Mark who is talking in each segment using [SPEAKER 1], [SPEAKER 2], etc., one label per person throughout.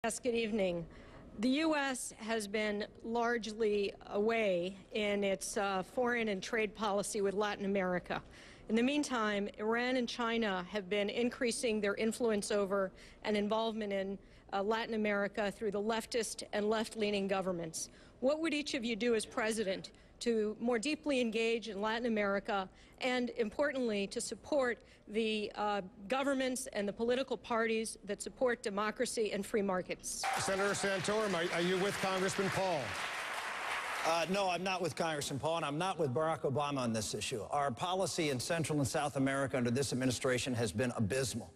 [SPEAKER 1] Yes, good evening. The U.S. has been largely away in its foreign and trade policy with Latin America. In the meantime, Iran and China have been increasing their influence over and involvement in Latin America through the leftist and left-leaning governments. What would each of you do as president to more deeply engage in Latin America and, importantly, to support the governments and the political parties that support democracy and free markets?
[SPEAKER 2] Senator Santorum, are you with Congressman Paul?
[SPEAKER 3] No, I'm not with Congressman Paul, and I'm not with Barack Obama on this issue. Our policy in Central and South America under this administration has been abysmal.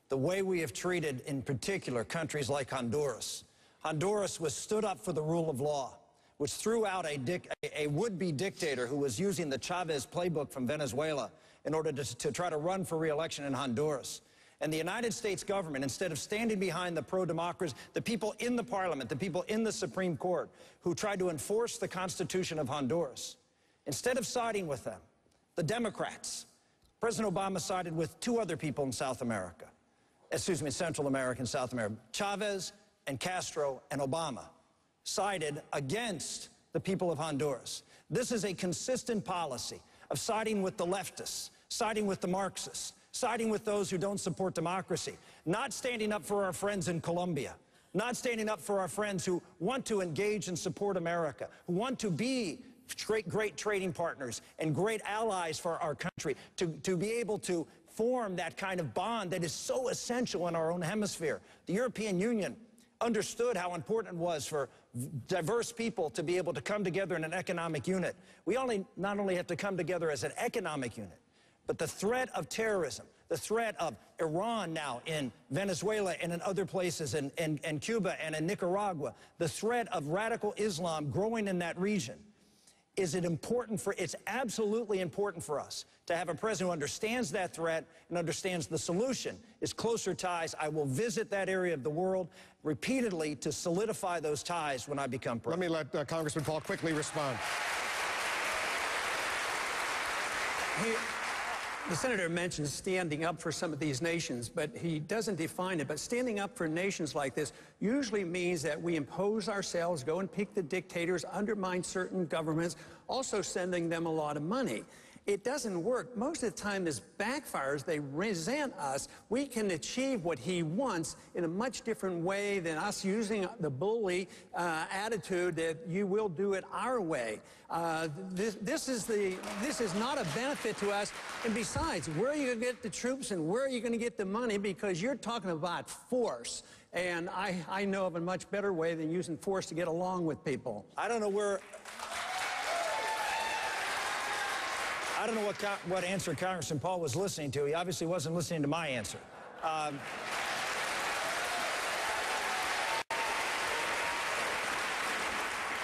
[SPEAKER 3] The way we have treated, in particular, countries like Honduras. Honduras was stood up for the rule of law, which threw out a would-be dictator who was using the Chavez playbook from Venezuela in order to try to run for re-election in Honduras. And the United States government, instead of standing behind the pro-democracy, the people in the parliament, the people in the Supreme Court who tried to enforce the Constitution of Honduras, instead of siding with them, the Democrats, President Obama sided with two other people in South America, Central America and South America, Chavez and Castro and Obama, sided against the people of Honduras. This is a consistent policy of siding with the leftists, siding with the Marxists, siding with those who don't support democracy, not standing up for our friends in Colombia, not standing up for our friends who want to engage and support America, who want to be great trading partners and great allies for our country, to be able to form that kind of bond that is so essential in our own hemisphere. The European Union understood how important it was for diverse people to be able to come together in an economic unit. We not only have to come together as an economic unit, but the threat of terrorism, the threat of Iran now in Venezuela and in other places, in Cuba and in Nicaragua, the threat of radical Islam growing in that region, it's absolutely important for us to have a president who understands that threat and understands the solution is closer ties. I will visit that area of the world repeatedly to solidify those ties when I become president.
[SPEAKER 2] Let me let Congressman Paul quickly respond.
[SPEAKER 4] The senator mentioned standing up for some of these nations, but he doesn't define it. But standing up for nations like this usually means that we impose ourselves, go and pick the dictators, undermine certain governments, also sending them a lot of money. It doesn't work. Most of the time this backfires. They resent us. We can achieve what he wants in a much different way than us using the bully attitude that you will do it our way. This is not a benefit to us. And besides, where are you going to get the troops and where are you going to get the money? Because you're talking about force. And I know of a much better way than using force to get along with people.
[SPEAKER 3] I don't know what answer Congressman Paul was listening to. He obviously wasn't listening to my answer.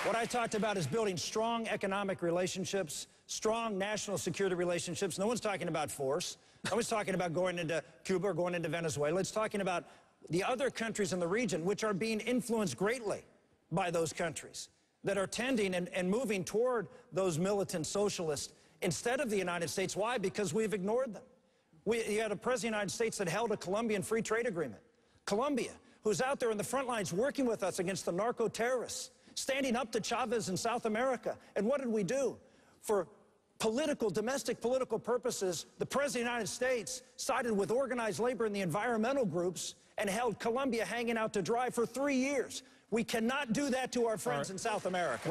[SPEAKER 3] What I talked about is building strong economic relationships, strong national security relationships. No one's talking about force. No one's talking about going into Cuba or going into Venezuela. It's talking about the other countries in the region which are being influenced greatly by those countries that are tending and moving toward those militant socialists instead of the United States. Why? Because we've ignored them. You had a president of the United States that held a Colombian free trade agreement. Colombia, who's out there in the front lines working with us against the narco-terrorists, standing up to Chavez in South America. And what did we do? For domestic political purposes, the president of the United States sided with organized labor and the environmental groups and held Colombia hanging out to dry for 3 years. We cannot do that to our friends in South America.